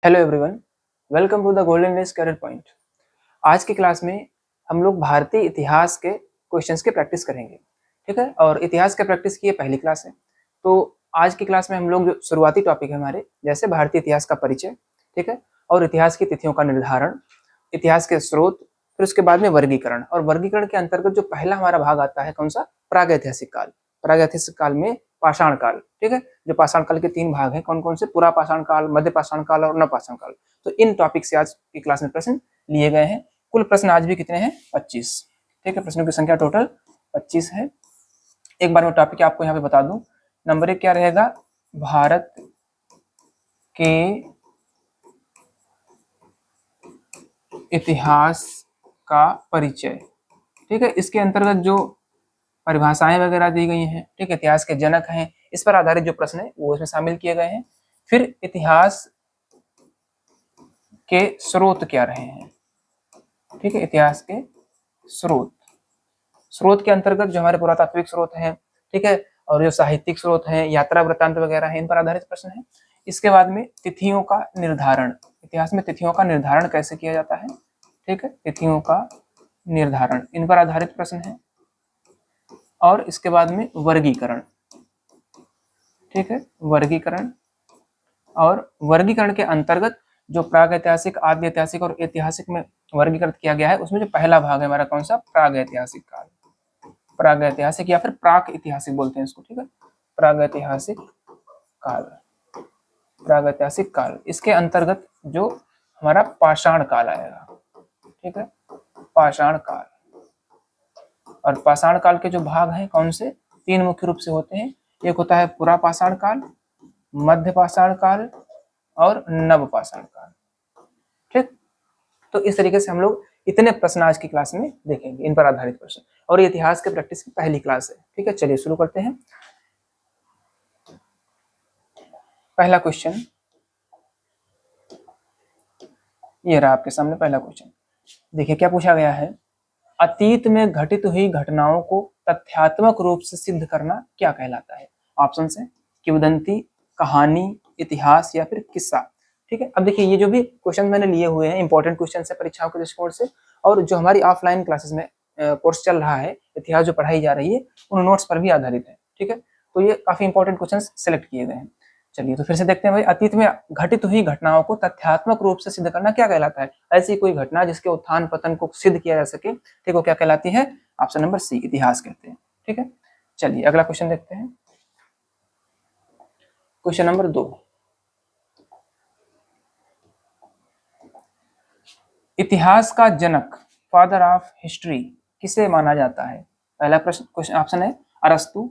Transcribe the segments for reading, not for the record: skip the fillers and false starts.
Hello everyone, welcome to the Golden Race Career Point. आज की class में हम लोग भारतीय इतिहास के क्वेश्चंस की प्रैक्टिस करेंगे। ठीक है, और इतिहास का प्रैक्टिस की ये पहली क्लास है। तो आज की क्लास में हम लोग जो शुरुआती टॉपिक है हमारे, जैसे भारतीय इतिहास का परिचय, ठीक है, और इतिहास की तिथियों का निर्धारण, इतिहास के स्रोत, फिर उसके बाद में वर्गीकरण। और वर्गीकरण के अंतर्गत जो पहला हमारा भाग आता है कौन सा, प्रागैतिहासिक काल। प्रागैतिहासिक काल में पाषाण काल, ठीक है, जो पाषाण काल के तीन भाग हैं कौन कौन से, पुरा पाषाण काल, मध्य पाषाण काल और नवपाषाण काल। तो इन टॉपिक से आज की क्लास में प्रश्न लिए गए हैं। कुल प्रश्न आज भी कितने हैं, 25। ठीक है, प्रश्नों की संख्या टोटल 25 है। एक बार मैं टॉपिक आपको यहाँ पे बता दूं। नंबर 1 क्या रहेगा, भारत के इतिहास का परिचय। ठीक है, इसके अंतर्गत जो परिभाषाएं वगैरह दी गई हैं, ठीक है, इतिहास के जनक हैं, इस पर आधारित जो प्रश्न है वो इसमें शामिल किए गए हैं। फिर इतिहास के स्रोत क्या रहे हैं, ठीक है, इतिहास के स्रोत। स्रोत के अंतर्गत जो हमारे पुरातात्विक स्रोत हैं, ठीक है, और जो साहित्यिक स्रोत हैं, यात्रा वृत्तांत वगैरह हैं, इन पर आधारित प्रश्न है। इसके बाद में तिथियों का निर्धारण, इतिहास में तिथियों का निर्धारण कैसे किया जाता है, ठीक है, तिथियों का निर्धारण, इन पर आधारित प्रश्न है। और इसके बाद में वर्गीकरण, ठीक है, वर्गीकरण। और वर्गीकरण के अंतर्गत जो प्रागैतिहासिक, आद्य ऐतिहासिक और ऐतिहासिक में वर्गीकृत किया गया है, उसमें जो पहला भाग है हमारा कौन सा, प्रागैतिहासिक काल। प्रागैतिहासिक या फिर प्राक ऐतिहासिक बोलते हैं इसको, ठीक है, प्रागैतिहासिक काल। प्रागैतिहासिक काल, इसके अंतर्गत जो हमारा पाषाण काल आएगा, ठीक है, पाषाण काल। और पाषाण काल के जो भाग हैं कौन से, तीन मुख्य रूप से होते हैं। एक होता है पुरा पाषाण काल, मध्य पाषाण काल और नव पाषाण काल। ठीक, तो इस तरीके से हम लोग इतने प्रश्न आज की क्लास में देखेंगे, इन पर आधारित प्रश्न। और ये इतिहास के प्रैक्टिस की पहली क्लास है। ठीक है, चलिए शुरू करते हैं। पहला क्वेश्चन ये रहा आपके सामने। पहला क्वेश्चन देखिए क्या पूछा गया है, अतीत में घटित हुई घटनाओं को तथ्यात्मक रूप से सिद्ध करना क्या कहलाता है। ऑप्शन है किंवदंती, कहानी, इतिहास या फिर किस्सा। ठीक है, अब देखिए ये जो भी क्वेश्चन मैंने लिए हुए हैं इंपॉर्टेंट क्वेश्चन है परीक्षाओं के दृष्टिकोण से, और जो हमारी ऑफलाइन क्लासेस में कोर्स चल रहा है, इतिहास जो पढ़ाई जा रही है, उन नोट्स पर भी आधारित है। ठीक है, तो ये काफी इंपॉर्टेंट क्वेश्चन सेलेक्ट किए गए हैं। चलिए तो फिर से देखते हैं भाई, अतीत में घटित हुई घटनाओं को तथ्यात्मक रूप से सिद्ध करना क्या कहलाता है। ऐसी कोई घटना जिसके उत्थान पतन को सिद्ध किया जा सके, ठीक, वो क्या कहलाती है, ऑप्शन नंबर सी, इतिहास कहते हैं। ठीक है, चलिए अगला क्वेश्चन देखते हैं। क्वेश्चन नंबर 2, इतिहास का जनक, फादर ऑफ हिस्ट्री किसे माना जाता है। पहला प्रश्न क्वेश्चन ऑप्शन है अरस्तु,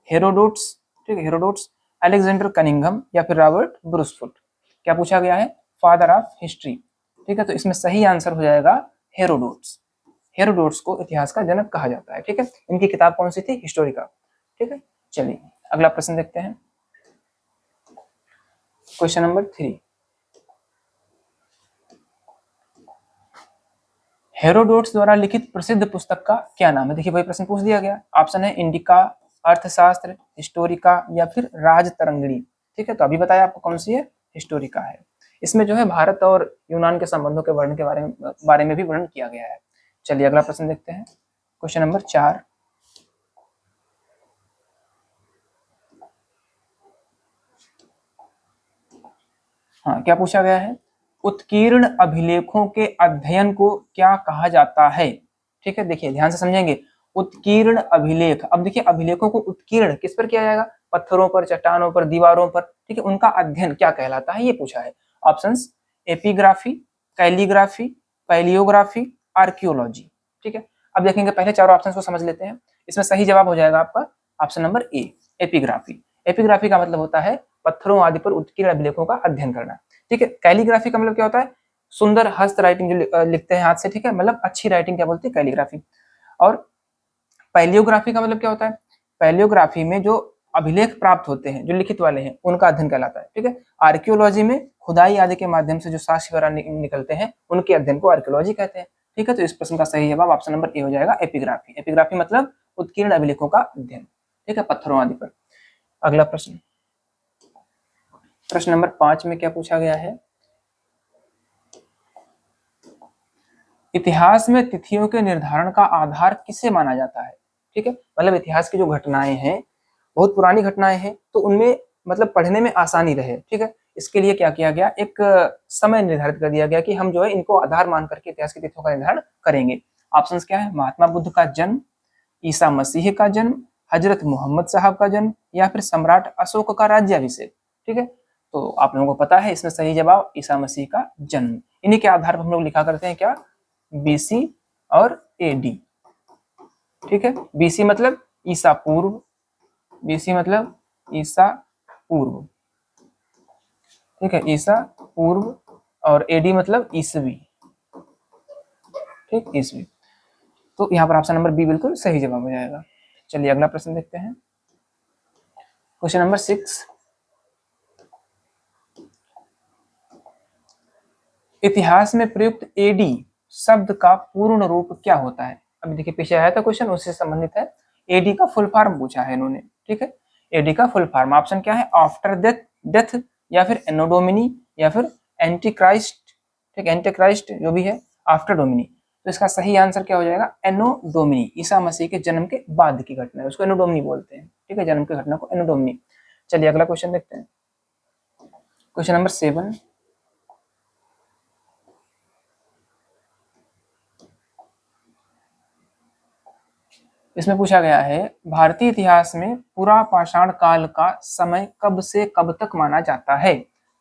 हेरोडोट्स, ठीक है, हेरोडोट्स, अलेक्जेंडर कनिंघम या फिर रॉबर्ट ब्रूसफुट। क्या पूछा गया है, फादर ऑफ हिस्ट्री। ठीक है, तो इसमें सही आंसर हो जाएगा हेरोडोट्स। हेरोडोट्स को इतिहास का जनक कहा जाता है। ठीक है, इनकी किताब कौन सी थी, हिस्टोरिका। ठीक है, चलिए अगला प्रश्न देखते हैं। क्वेश्चन नंबर 3, हेरोडोट्स द्वारा लिखित प्रसिद्ध पुस्तक का क्या नाम है। देखिए वही प्रश्न पूछ दिया गया। ऑप्शन है इंडिका, अर्थशास्त्र, हिस्टोरिका या फिर राजतरंगिणी। ठीक है, तो अभी बताया आपको कौन सी है, हिस्टोरिका है। इसमें जो है भारत और यूनान के संबंधों के वर्णन के बारे में भी वर्णन किया गया है। चलिए अगला प्रश्न देखते हैं। क्वेश्चन नंबर 4, हाँ क्या पूछा गया है, उत्कीर्ण अभिलेखों के अध्ययन को क्या कहा जाता है। ठीक है, देखिए ध्यान से समझेंगे, उत्कीर्ण अभिलेख। अब देखिए अभिलेखों को उत्कीर्ण किस पर किया जाएगा, पत्थरों पर, चट्टानों पर, दीवारों पर। ठीक है, उनका अध्ययन क्या कहलाता है ये पूछा है। Options epigraphy, calligraphy, palaeography, archaeology. ठीक है, अब देखेंगे पहले चारों ऑप्शन को समझ लेते हैं। इसमें सही जवाब हो जाएगा आपका option number A, epigraphy. Epigraphy का मतलब होता है पत्थरों आदि पर उत्कीर्ण अभिलेखों का अध्ययन करना। ठीक है, कैलीग्राफी का मतलब क्या होता है, सुंदर हस्त राइटिंग जो लिखते हैं हाथ से। ठीक है, मतलब अच्छी राइटिंग क्या बोलते हैं, कैलीग्राफी। और पैलियोग्राफी का मतलब क्या होता है, पैलियोग्राफी में जो अभिलेख प्राप्त होते हैं, जो लिखित वाले हैं, उनका अध्ययन कहलाता है। ठीक है, आर्कियोलॉजी में खुदाई आदि के माध्यम से जो साक्ष्य वगैरह निकलते हैं, उनके अध्ययन को आर्कियोलॉजी कहते हैं। ठीक है, तो इस प्रश्न का सही जवाब ऑप्शन नंबर ए हो जाएगा, एपिग्राफी। एपिग्राफी मतलब उत्कीर्ण अभिलेखों का अध्ययन, ठीक है, पत्थरों आदि पर। अगला प्रश्न, प्रश्न नंबर 5 में क्या पूछा गया है, इतिहास में तिथियों के निर्धारण का आधार किसे माना जाता है? ठीक है, मतलब इतिहास की जो घटनाएं हैं, बहुत पुरानी घटनाएं हैं, तो उनमें मतलब पढ़ने में आसानी रहे। ठीक है, इसके लिए क्या किया गया, एक समय निर्धारित कर दिया गया कि हम जो है इनको आधार मान करके इतिहास की तिथियों का निर्धारण करेंगे। ऑप्शंस क्या है? महात्मा बुद्ध का जन्म, ईसा मसीह का जन्म, हजरत मोहम्मद साहब का जन्म, या फिर सम्राट अशोक का राज्याभिषेक। ठीक है, तो आप लोगों को पता है इसमें सही जवाब ईसा मसीह का जन्म। इन्हीं के आधार पर हम लोग लिखा करते हैं क्या? बीसी और एडी। ठीक है, बीसी मतलब ईसा पूर्व, बीसी मतलब ईसा पूर्व। ठीक है, ईसा पूर्व, और एडी मतलब ईसवी। ठीक, ईसवी। तो यहाँ पर ऑप्शन नंबर बी बिल्कुल सही जवाब हो जाएगा। चलिए अगला प्रश्न देखते हैं, क्वेश्चन नंबर 6। इतिहास में प्रयुक्त एडी शब्द का पूर्ण रूप क्या होता है? अभी देखिए पीछे आया था क्वेश्चन, उससे संबंधित है। एडी का फुल फॉर्म पूछा है इन्होंने। ठीक है, एडी का फुल फॉर्म ऑप्शन क्या है? आफ्टर डेथ, डेथ, या फिर एनो डोमिनी, या फिर एंटी क्राइस्ट। ठीक, एंटी क्राइस्ट जो भी है, आफ्टर डोमिनी। तो इसका सही आंसर क्या हो जाएगा? एनो डोमिनी। ईसा मसीह के जन्म के बाद की घटना है, उसको एनो डोमिनी बोलते हैं। ठीक है, जन्म की घटना को एनो डोमिनी। चलिए अगला क्वेश्चन देखते हैं, क्वेश्चन नंबर 7। इसमें पूछा गया है, भारतीय इतिहास में पुरा पाषाण काल का समय कब से कब तक माना जाता है?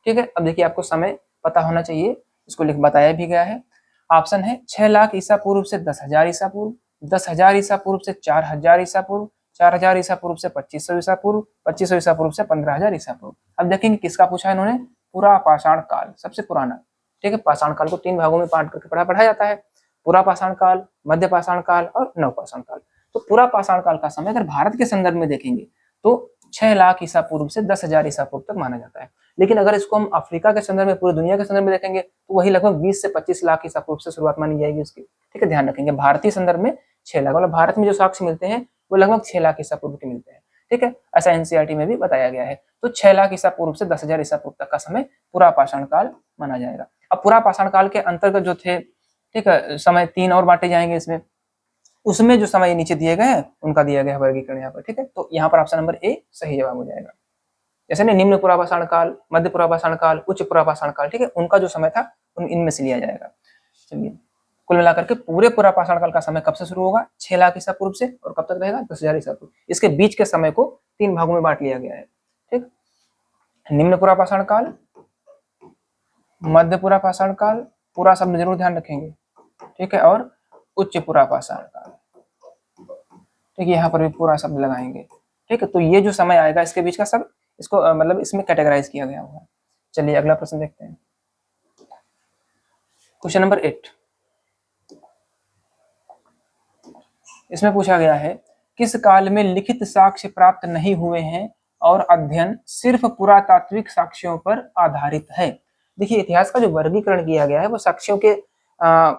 ठीक है, अब देखिए आपको समय पता होना चाहिए, इसको लिख बताया भी गया है। ऑप्शन है 6 लाख ईसा पूर्व से 10,000 ईसा पूर्व, 10,000 ईसा पूर्व से 4,000 ईसा पूर्व, 4,000 ईसा पूर्व से 2,500 ईसा पूर्व, 2,500 ईसा पूर्व से 15,000 ईसा पूर्व। अब देखेंगे किसका पूछा है इन्होंने? पुरा पाषाण काल, सबसे पुराना। ठीक है, पाषाण काल को 3 भागों में बांट करके पढ़ा जाता है, पुरा पाषाण काल, मध्य पाषाण काल और नव पाषाण काल। तो पूरा पाषाण काल का समय अगर भारत के संदर्भ में देखेंगे तो 6 लाख ईसा पूर्व से 10,000 ईसा पूर्व तक माना जाता है। लेकिन अगर इसको हम अफ्रीका के संदर्भ में, पूरी दुनिया के संदर्भ में देखेंगे तो वही लगभग 20 से 25 लाख ईसा पूर्व से शुरुआत मानी जाएगी उसकी। ठीक है, ध्यान रखेंगे भारतीय संदर्भ में 6 लाख, मतलब भारत में जो साक्ष्य मिलते हैं वो लगभग 6 लाख ईसा पूर्व के मिलते हैं। ठीक है, ऐसा एनसीईआरटी में भी बताया गया है। तो 6 लाख ईसा पूर्व से 10,000 ईसा पूर्व तक का समय पूरा पाषाण काल माना जाएगा। अब पूरा पाषाण काल के अंतर्गत जो थे, ठीक है, समय 3 और बांटे जाएंगे इसमें, उसमें जो समय नीचे दिए गए हैं उनका दिया गया वर्गीकरण यहाँ पर। ठीक है, तो यहाँ पर ऑप्शन नंबर ए सही जवाब हो जाएगा। जैसे ना निम्न पुरापाषाण काल, मध्य पुरापाषाण काल, उच्च पुरापाषाण काल, ठीक है, उनका जो समय था इनमें से लिया जाएगा। चलिए कुल मिलाकर के पूरे पुरापाषाण काल का समय कब से शुरू होगा? 6 लाख ईसा पूर्व से, और कब तक रहेगा? 10,000 ईसा पूर्व। इसके बीच के समय को 3 भागों में बांट लिया गया है। ठीक, निम्न पुरापाषाण काल, मध्य पुरापाषाण काल, पूरा शब्द जरूर ध्यान रखेंगे। ठीक है, और उच्च पुरापाषाण काल। ठीक है, यहाँ पर भी पूरा शब्द लगाएंगे। ठीक है, तो ये जो समय आएगा इसके बीच का सब, इसको मतलब इसमें कैटेगराइज किया गया हुआ है। चलिए अगला प्रश्न देखते हैं, क्वेश्चन नंबर 8। इसमें पूछा गया है, किस काल में लिखित साक्ष्य प्राप्त नहीं हुए हैं और अध्ययन सिर्फ पुरातात्विक साक्ष्यों पर आधारित है? देखिए इतिहास का जो वर्गीकरण किया गया है वो साक्ष्यों के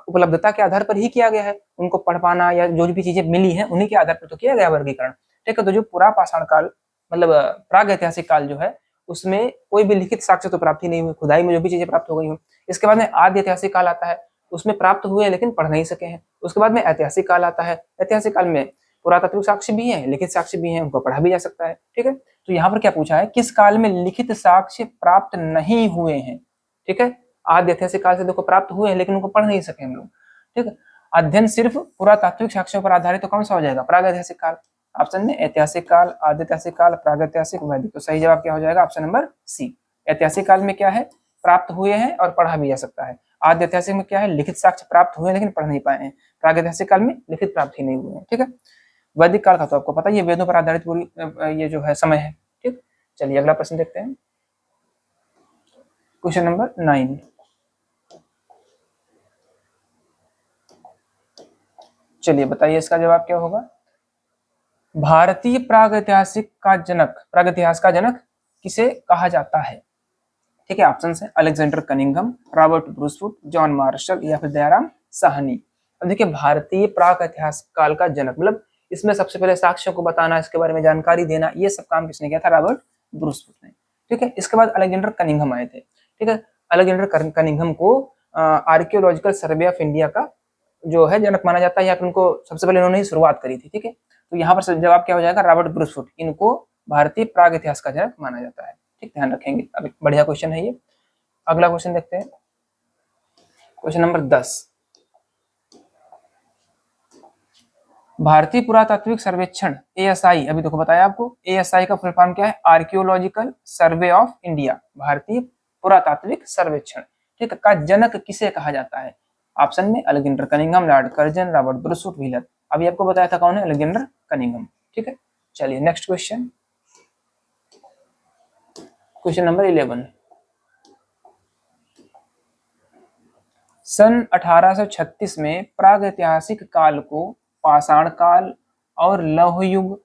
उपलब्धता के आधार पर ही किया गया है। उनको पढ़ पाना या जो भी चीजें मिली हैं उन्हीं के आधार पर तो किया गया वर्गीकरण। ठीक है, तो जो पुरा पाषाण काल मतलब प्राग ऐतिहासिक काल जो है उसमें कोई भी लिखित साक्ष्य तो प्राप्त ही नहीं हुई, खुदाई में जो भी चीजें प्राप्त हो गई हो। इसके बाद में आदि ऐतिहासिक काल आता है, उसमें प्राप्त हुए लेकिन पढ़ नहीं सके हैं। उसके बाद में ऐतिहासिक काल आता है, ऐतिहासिक काल में पुरातात्विक साक्ष्य भी है, लिखित साक्ष्य भी है, उनको पढ़ा भी जा सकता है। ठीक है, तो यहाँ पर क्या पूछा है, किस काल में लिखित साक्ष्य प्राप्त नहीं हुए हैं? ठीक है, आदि ऐतिहासिक काल से देखो प्राप्त हुए हैं लेकिन उनको पढ़ नहीं सके हम लोग। ठीक है, अध्ययन सिर्फ पुरातात्विक साक्ष्यों पर आधारित तो कौन सा हो जाएगा? प्रागैतिहासिक काल। ऑप्शन में ऐतिहासिक काल, आद्यैतिहासिक काल, प्रागैतिहासिक, वैदिक। तो सही जवाब क्या हो जाएगा? Option number C. ऐतिहासिक काल में क्या है? प्राप्त हुए हैं और पढ़ा भी जा सकता है। आद्यैतिहासिक में क्या है? लिखित साक्ष्य प्राप्त हुए लेकिन पढ़ नहीं पाए हैं। प्रागैतिहासिक काल में लिखित प्राप्त ही नहीं हुए हैं। ठीक है, वैदिक काल का तो आपको पता ही है, वेदों पर आधारित पूरी ये जो है समय है। ठीक, चलिए अगला प्रश्न देखते हैं, क्वेश्चन नंबर 9। चलिए बताइए इसका जवाब क्या होगा। भारतीय प्रागैतिहासिक का जनक, प्रागैतिहास का जनक किसे कहा जाता है? ठीक है, ऑप्शन है Alexander Cunningham, Robert Bruce Foote, John Marshall या फिर दयाराम साहनी। अब देखिए भारतीय प्रागैतिहास काल का जनक मतलब इसमें सबसे पहले साक्ष्यों को बताना, इसके बारे में जानकारी देना, ये सब काम किसने किया था? रॉबर्ट ब्रूसफुट ने। ठीक है, इसके बाद अलेक्जेंडर कनिंघम आए थे। ठीक है, अलेक्जेंडर कनिंघम को आर्कियोलॉजिकल सर्वे ऑफ इंडिया का जो है जनक माना जाता है, या फिर उनको सबसे पहले इन्होंने ही शुरुआत करी थी। ठीक है, तो यहाँ पर जवाब क्या हो जाएगा, रॉबर्ट ब्रूस वुड, इनको भारतीय प्राग इतिहास का जनक माना जाता है। ठीक, ध्यान रखेंगे। अब बढ़िया क्वेश्चन है ये। अगला क्वेश्चन देखते हैं, क्वेश्चन नंबर 10। भारतीय पुरातात्विक सर्वेक्षण ASI, अभी देखो बताया आपको, ASI का फुल फॉर्म क्या है, आर्कियोलॉजिकल सर्वे ऑफ इंडिया, भारतीय पुरातात्विक सर्वेक्षण, ठीक है, का जनक किसे कहा जाता है? ऑप्शन में Alexander Cunningham, Lord Curzon, Robert Bruce would, wheeler. अभी आपको बताया था कौन है, अलेक्जेंडर कनिंघम। ठीक है, चलिए नेक्स्ट क्वेश्चन, क्वेश्चन नंबर 11। सन 1836 में प्रागैतिहासिक काल को पाषाण काल और लौह युग,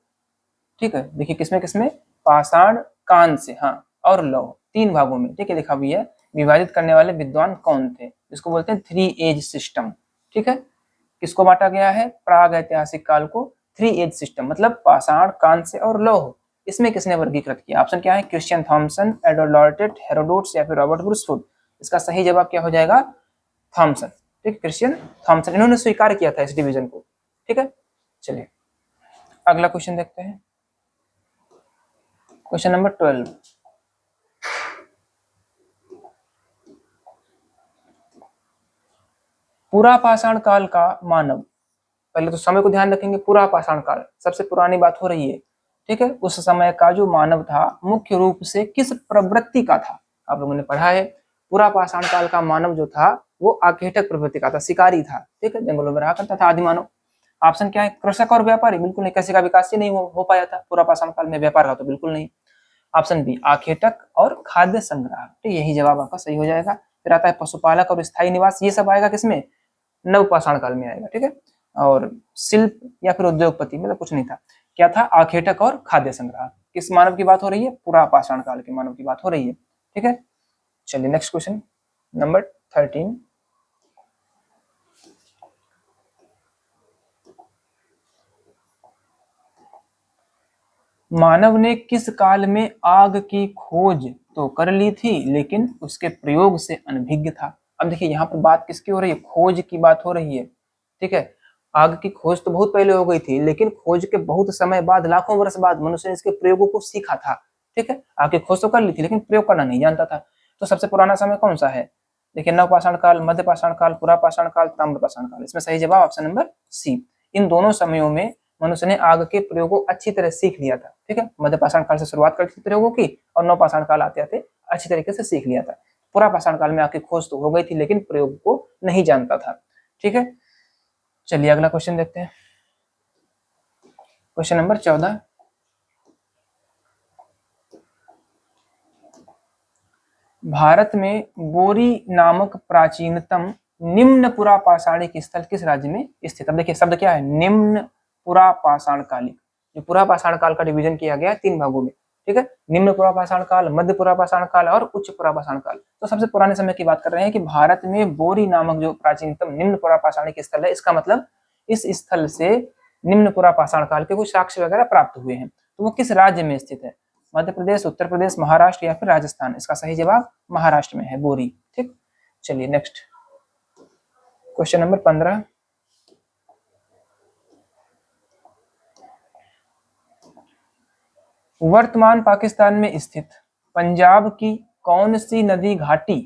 ठीक है, देखिए किसमें किसमें, पाषाण, कांस्य से, हाँ, और लौह, तीन भागों में, ठीक है, लिखा हुआ है, विभाजित करने वाले विद्वान कौन थे? इसको बोलते हैं 3 एज सिस्टम। ठीक है, किसको बांटा गया है प्राग ऐतिहासिक काल को? 3 एज सिस्टम, मतलब पाषाण, कांस्य और लौह। इसमें किसने वर्गीकृत किया? ऑप्शन क्या है, क्रिश्चियन थॉमसन, एडवर्ड लॉर्टेट, हेरोडोट्स या फिर रॉबर्ट ब्रूस वुड। इसका सही जवाब क्या हो जाएगा, थॉमसन। ठीक, क्रिश्चियन थॉमसन, इन्होंने स्वीकार किया था इस डिवीजन को। ठीक है, चलिए अगला क्वेश्चन देखते हैं, क्वेश्चन नंबर 12। पूरा पाषाण काल का मानव, पहले तो समय को ध्यान रखेंगे, पूरा पाषाण काल सबसे पुरानी बात हो रही है। ठीक है, उस समय का जो मानव था मुख्य रूप से किस प्रवृत्ति का था? आप लोगों ने पढ़ा है, पूरा पाषाण काल का मानव जो था वो आखेटक प्रवृत्ति का था, शिकारी था। ठीक है, जंगलों में रहा करता था आदि मानव। ऑप्शन क्या है, कृषक और व्यापारी? बिल्कुल नहीं, कृषि का विकास ही नहीं हो पाया था पूरा पाषाण काल में, व्यापार का तो बिल्कुल नहीं। ऑप्शन बी, आखेटक और खाद्य संग्रह, तो यही जवाब आपका सही हो जाएगा। फिर आता है पशुपालक और स्थायी निवास, ये सब आएगा किसमें, नव पाषाण काल में आएगा। ठीक है, और शिल्प या फिर उद्योगपति, मतलब कुछ नहीं था, क्या था, आखेटक और खाद्य संग्रह। किस मानव की बात हो रही है, पूरा पाषाण काल के मानव की बात हो रही है। ठीक है, चलिए नेक्स्ट क्वेश्चन नंबर 13। मानव ने किस काल में आग की खोज तो कर ली थी, लेकिन उसके प्रयोग से अनभिज्ञ था? अब देखिए यहाँ पर बात किसकी हो रही है, खोज की बात हो रही है। ठीक है, आग की खोज तो बहुत पहले हो गई थी, लेकिन खोज के बहुत समय बाद, लाखों वर्ष बाद मनुष्य ने इसके प्रयोगों को सीखा था। ठीक है, आग की खोज तो कर ली थी, लेकिन प्रयोग करना नहीं जानता था। तो सबसे पुराना समय कौन सा है? देखिए, नव पाषाण काल, मध्य पाषाण काल, पुरा पाषाण काल, ताम्र पाषाण काल। इसमें सही जवाब ऑप्शन नंबर सी। इन दोनों समयों में मनुष्य ने आग के प्रयोगों को अच्छी तरह सीख लिया था। ठीक है, मध्य पाषाण काल से शुरुआत कर थी प्रयोगों की, और नव पाषाण काल आते आते अच्छी तरीके से सीख लिया था। पूरा पाषाण काल में आग की खोज तो हो गई थी, लेकिन प्रयोग को नहीं जानता था। ठीक है, चलिए अगला क्वेश्चन देखते हैं, क्वेश्चन नंबर 14। भारत में बोरी नामक प्राचीनतम निम्न पुरा पाषाणिक स्थल किस राज्य में स्थित? अब देखिए शब्द क्या है, निम्न पुरा पाषाण कालिक। जो पुरा पाषाण काल का डिवीजन किया गया 3 भागों में। ठीक है, निम्न पुरा पाषाण काल, मध्य पुरा पाषाण काल और उच्च पुरा पाषाण काल। तो सबसे पुराने समय की बात कर रहे हैं कि भारत में बोरी नामक जो प्राचीनतम निम्न पुरा पाषाणिक स्थल है, इसका मतलब इस स्थल से निम्न पुरा पाषाण काल के कुछ साक्ष्य वगैरह प्राप्त हुए हैं। तो वो किस राज्य में स्थित है? मध्य प्रदेश, उत्तर प्रदेश, महाराष्ट्र या फिर राजस्थान? इसका सही जवाब महाराष्ट्र में है, बोरी। ठीक, चलिए नेक्स्ट क्वेश्चन नंबर 15। वर्तमान पाकिस्तान में स्थित पंजाब की कौन सी नदी घाटी,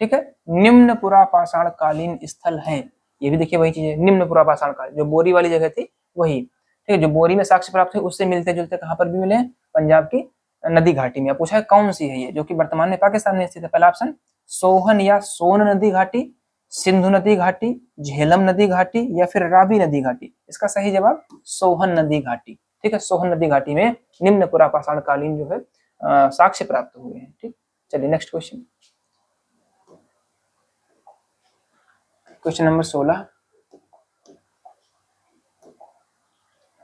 ठीक है, निम्न पुरा पाषाण कालीन स्थल है? ये भी देखिए वही चीज है, निम्न पुरा पाषाण काल, जो बोरी वाली जगह थी वही। ठीक है, जो बोरी में साक्ष्य प्राप्त हुए उससे मिलते जुलते कहां पर भी मिले, पंजाब की नदी घाटी में। पूछा है कौन सी है ये, जो कि वर्तमान में पाकिस्तान में स्थित है? पहला ऑप्शन सोहन या सोन नदी घाटी, सिंधु नदी घाटी, झेलम नदी घाटी या फिर रावी नदी घाटी? इसका सही जवाब सोहन नदी घाटी। ठीक है, सोहन नदी घाटी में निम्न पुरा पाषाण कालीन जो है साक्ष्य प्राप्त हुए हैं। ठीक, चलिए नेक्स्ट क्वेश्चन, क्वेश्चन नंबर 16।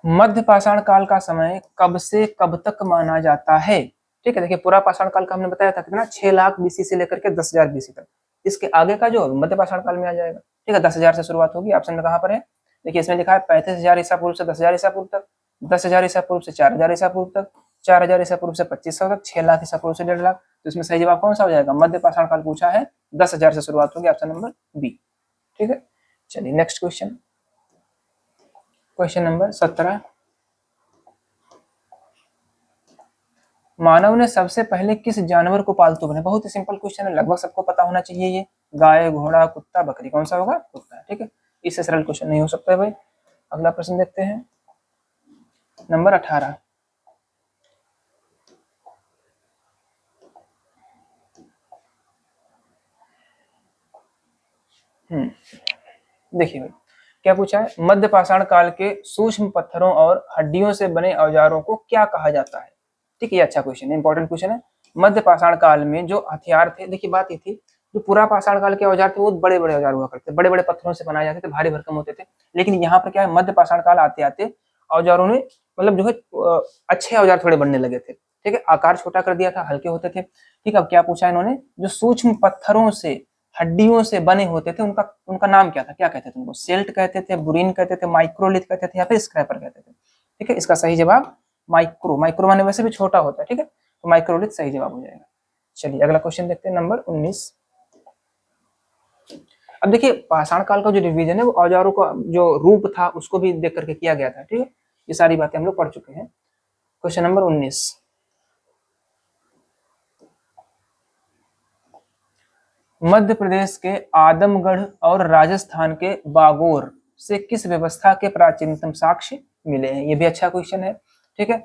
मध्य पाषाण काल का समय कब से कब तक माना जाता है? ठीक है, देखिए पूरा पाषाण काल का हमने बताया था कितना, 6 लाख बीसी से लेकर के 10,000 बीसी तक। इसके आगे का जो मध्य पाषाण काल में आ जाएगा। ठीक है, 10,000 से शुरुआत होगी। ऑप्शन में कहां पर है, देखिए इसमें लिखा है 35,000 ईसा पूर्व से 10,000 ईसा पूर्व तक, 10,000 ईसा पूर्व से 4,000 ईसा पूर्व तक, 4,000 ईसा पूर्व से 2,500 तक, 6 लाख ईसा पूर्व से 1.5 लाख। तो इसमें सही जवाब कौन सा हो जाएगा, मध्य पाषाण काल पूछा है, 10,000 से शुरुआत होगी, ऑप्शन नंबर बी। ठीक है, चलिए नेक्स्ट क्वेश्चन, क्वेश्चन नंबर 17। मानव ने सबसे पहले किस जानवर को पालतू बनाया? बहुत ही सिंपल क्वेश्चन है, लगभग सबको पता होना चाहिए ये। गाय, घोड़ा, कुत्ता, बकरी, कौन सा होगा? कुत्ता। ठीक है, इससे सरल क्वेश्चन नहीं हो सकता है भाई। अगला प्रश्न देखते हैं, नंबर 18। देखिए भाई क्या पूछा है, मध्य पाषाण काल के सूक्ष्म पत्थरों और हड्डियों से बने औजारों को क्या कहा जाता है? ठीक है, ये अच्छा क्वेश्चन है, इंपॉर्टेंट क्वेश्चन है। मध्य पाषाण काल में जो हथियार थे, देखिए बात ये थी, जो पूरा पाषाण काल के औजार थे वो बड़े बड़े औजार हुआ करते, बड़े बड़े पत्थरों से बनाए जाते थे, भारी भरकम होते थे। लेकिन यहाँ पर क्या है, मध्य पाषाण काल आते आते औजारों ने मतलब जो है अच्छे औजार थोड़े बनने लगे थे। ठीक है, आकार छोटा कर दिया था, हल्के होते थे। ठीक है, अब क्या पूछा इन्होंने, जो सूक्ष्म पत्थरों से हड्डियों से बने होते थे उनका उनका नाम क्या था? क्या कहते थे उनको? सेल्ट कहते थे, बुरीन कहते थे, माइक्रोलिथ कहते थे, या फिर स्क्रैपर कहते थे? ठीक है, इसका सही जवाब माइक्रो, माइक्रो माने वैसे भी छोटा होता है। ठीक है, तो माइक्रोलिथ सही जवाब हो जाएगा। चलिए अगला क्वेश्चन देखते हैं, नंबर 19। अब देखिए पाषाण काल का जो रिवीजन है वो औजारों का जो रूप था उसको भी देख करके किया गया था। ठीक है, ये सारी बातें हम लोग पढ़ चुके हैं। क्वेश्चन नंबर 19, मध्य प्रदेश के आदमगढ़ और राजस्थान के बागोर से किस व्यवस्था के प्राचीनतम साक्ष्य मिले हैं? ये भी अच्छा क्वेश्चन है। ठीक है,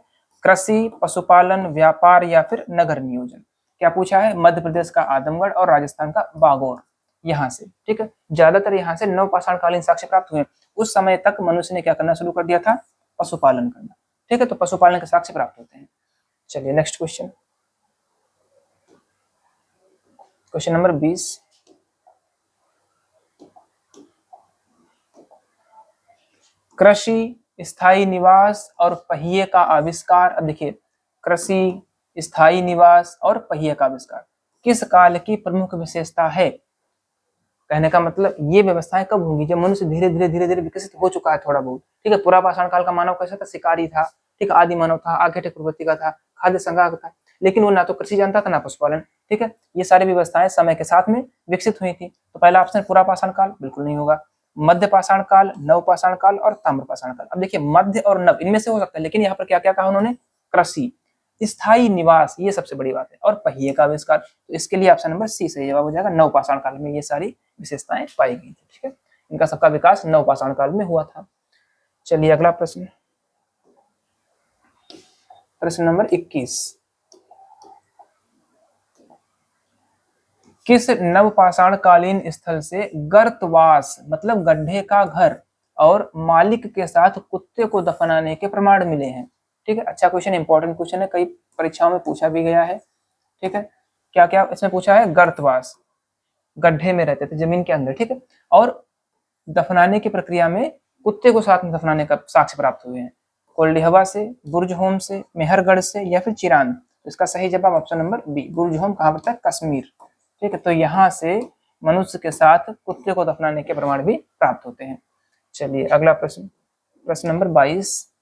कृषि, पशुपालन, व्यापार या फिर नगर नियोजन? क्या पूछा है, मध्य प्रदेश का आदमगढ़ और राजस्थान का बागोर, यहाँ से। ठीक है, ज्यादातर यहाँ से नवपाषाण कालीन साक्ष्य प्राप्त हुए। उस समय तक मनुष्य ने क्या करना शुरू कर दिया था? पशुपालन करना। ठीक है, तो पशुपालन के साक्ष्य प्राप्त होते हैं। चलिए नेक्स्ट क्वेश्चन, क्वेश्चन नंबर 20। कृषि, स्थायी निवास और पहिए का आविष्कार। अब देखिए, कृषि, स्थायी निवास और पहिए का आविष्कार किस काल की प्रमुख विशेषता है? कहने का मतलब ये व्यवस्थाएं कब होंगी? जब मनुष्य धीरे धीरे धीरे धीरे विकसित हो चुका है थोड़ा बहुत। ठीक है, पूरा पाषाण काल का मानव कैसा था? शिकारी था। ठीक है, आदि मानव था, आगे प्रवृत्ति का था, खाद्य संग्राहक था, लेकिन वो ना तो कृषि जानता था ना पशुपालन। ठीक है, ये सारी व्यवस्थाएं समय के साथ में विकसित हुई थी। तो पहला ऑप्शन पूरा पाषाण काल बिल्कुल नहीं होगा। मध्य पाषाण काल, नव पाषाण काल और ताम्र पाषाण काल। अब देखिए मध्य और नव इनमें से हो सकता है, लेकिन यहाँ पर क्या क्या कहा उन्होंने? कृषि, स्थायी निवास, ये सबसे बड़ी बात है, और पहिए का आविष्कार। तो इसके लिए ऑप्शन नंबर सी सही जवाब हो जाएगा। नव पाषाण काल में ये सारी विशेषताएं पाई गई थी। ठीक है, इनका सबका विकास नव पाषाण काल में हुआ था। चलिए अगला प्रश्न, प्रश्न नंबर 21। किस नवपाषाण कालीन स्थल से गर्तवास मतलब गड्ढे का घर और मालिक के साथ कुत्ते को दफनाने के प्रमाण मिले हैं? ठीक है, अच्छा क्वेश्चन, इंपॉर्टेंट क्वेश्चन है, कई परीक्षाओं में पूछा भी गया है। ठीक है, क्या क्या इसमें पूछा है? गर्तवास, गड्ढे में रहते थे जमीन के अंदर। ठीक है, और दफनाने की प्रक्रिया में कुत्ते को साथ में दफनाने का साक्ष्य प्राप्त हुए हैं। कोल्डिहवा से, बुर्जहोम से, मेहरगढ़ से या फिर चिरांद? इसका सही जवाब ऑप्शन नंबर बी, बुर्जहोम। कहाँ पड़ता है? कश्मीर। ठीक है, तो यहाँ से मनुष्य के साथ कुत्ते को दफनाने के प्रमाण भी प्राप्त होते हैं। चलिए अगला प्रश्न, प्रश्न नंबर 22।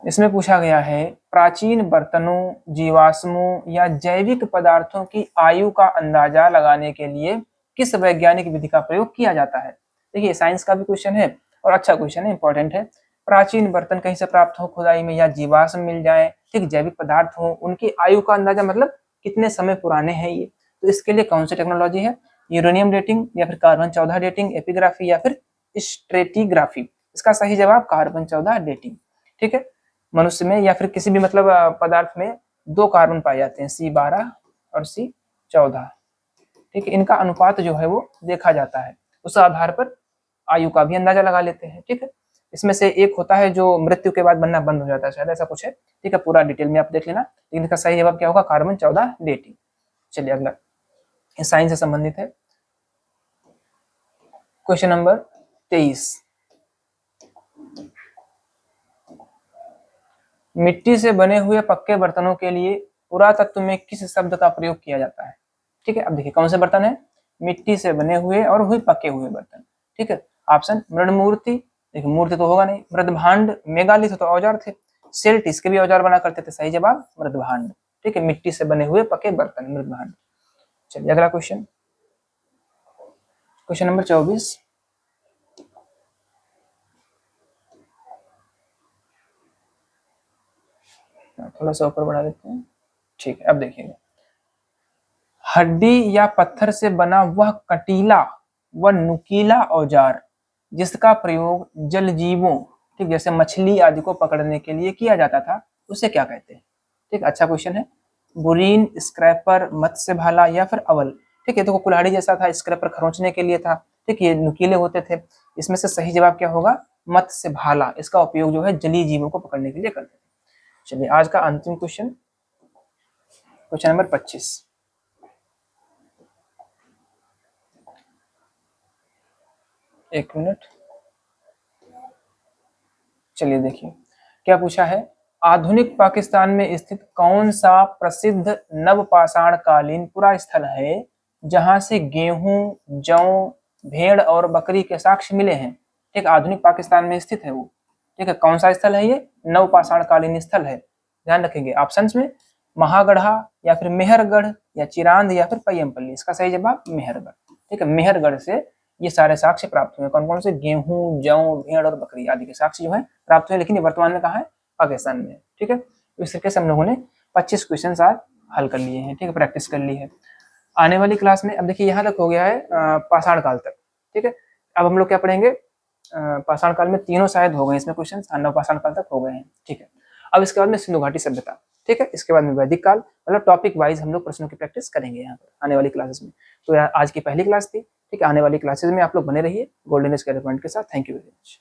इसमें पूछा गया है, प्राचीन बर्तनों, जीवाश्मों या जैविक पदार्थों की आयु का अंदाजा लगाने के लिए किस वैज्ञानिक विधि का प्रयोग किया जाता है? देखिए साइंस का भी क्वेश्चन है और अच्छा क्वेश्चन है, इंपॉर्टेंट है। प्राचीन बर्तन कहीं से प्राप्त हो खुदाई में, या जीवाश्म मिल जाए, ठीक, जैविक पदार्थ हो, उनकी आयु का अंदाजा मतलब कितने समय पुराने हैं ये। तो इसके लिए कौन सी टेक्नोलॉजी है? यूरेनियम डेटिंग या फिर कार्बन 14 डेटिंग, एपिग्राफी या फिर स्ट्रेटिग्राफी? इसका सही जवाब कार्बन 14 डेटिंग। ठीक है, मनुष्य में या फिर किसी भी मतलब पदार्थ में 2 कार्बन पाए जाते हैं, C12 और C14। ठीक है, इनका अनुपात जो है वो देखा जाता है, उस आधार पर आयु का भी अंदाजा लगा लेते हैं। ठीक है, इसमें से एक होता है जो मृत्यु के बाद बनना बंद हो जाता है, शायद ऐसा कुछ है। ठीक है, पूरा डिटेल में आप देख लेना, लेकिन इसका सही जवाब क्या होगा? Carbon 14 dating. चलिए अगला, साइंस से संबंधित है, क्वेश्चन नंबर 23। मिट्टी से बने हुए पक्के बर्तनों के लिए पुरातत्व में किस शब्द का प्रयोग किया जाता है? ठीक है, अब देखिए कौन से बर्तन है? मिट्टी से बने हुए और हुए पके हुए बर्तन। ठीक है, ऑप्शन मृणमूर्ति, देखिए मूर्ति तो होगा नहीं, मृदभांड, मेगालिथ तो औजार थे, सेल्ट इसके भी औजार बना करते थे, सही जवाब मृदभांड। ठीक है, मिट्टी से बने हुए पके बर्तन, मृदभांड। चलिए अगला क्वेश्चन, क्वेश्चन नंबर 24। थोड़ा सा ऊपर बढ़ा देते हैं, ठीक है। अब देखिएगा, हड्डी या पत्थर से बना वह कटीला व नुकीला औजार जिसका प्रयोग जल जीवों, ठीक, जैसे मछली आदि को पकड़ने के लिए किया जाता था, उसे क्या कहते हैं? ठीक, अच्छा क्वेश्चन है। बुरीन, स्क्रैपर, मत्स्य भाला या फिर अवल। ठीक है, तो कुल्हाड़ी जैसा था, स्क्रैपर खरोंचने के लिए था, ठीक, ये नुकीले होते थे। इसमें से सही जवाब क्या होगा? मत्स्य भाला। इसका उपयोग जो है जलीय जीवों को पकड़ने के लिए करते थे। चलिए आज का अंतिम क्वेश्चन, क्वेश्चन नंबर 25। एक मिनट, चलिए देखिए क्या पूछा है। आधुनिक पाकिस्तान में स्थित कौन सा प्रसिद्ध नवपाषाण कालीन पुरा स्थल है जहां से गेहूं, जौ, भेड़ और बकरी के साक्ष्य मिले हैं? ठीक, आधुनिक पाकिस्तान में स्थित है वो। ठीक है, कौन सा स्थल है ये? नवपाषाण कालीन स्थल है। ध्यान रखेंगे ऑप्शंस में, महागढ़ा या फिर मेहरगढ़ या चिरांद या फिर पय्यमपल्ली। इसका सही जवाब मेहरगढ़। ठीक है, मेहरगढ़ से ये सारे साक्ष्य प्राप्त हुए। कौन कौन से? गेहूं, जौ, भेड़ और बकरी आदि के साक्ष्य जो है प्राप्त हुए, लेकिन ये वर्तमान में कहाँ है? पाकिस्तान में। ठीक है, तो इस तरीके से हम लोगों ने 25 क्वेश्चन आज हल कर लिए हैं। ठीक है, प्रैक्टिस कर ली है। आने वाली क्लास में, अब देखिए यहाँ तक हो गया है पाषाण काल तक। ठीक है, अब हम लोग क्या पढ़ेंगे? पाषाण काल में तीनों शायद हो गए इसमें क्वेश्चन, नव पाषाण काल तक हो गए हैं। ठीक है, अब इसके बाद में सिंधु घाटी सभ्यता। ठीक है, इसके बाद में वैदिक काल। मतलब टॉपिक वाइज हम लोग प्रश्नों की प्रैक्टिस करेंगे यहाँ पर आने वाली क्लासेस में। तो आज की पहली क्लास थी। ठीक है, आने वाली क्लासेस में आप लोग बने रहिए गोल्डन स्केल पॉइंट के साथ। Thank you very much.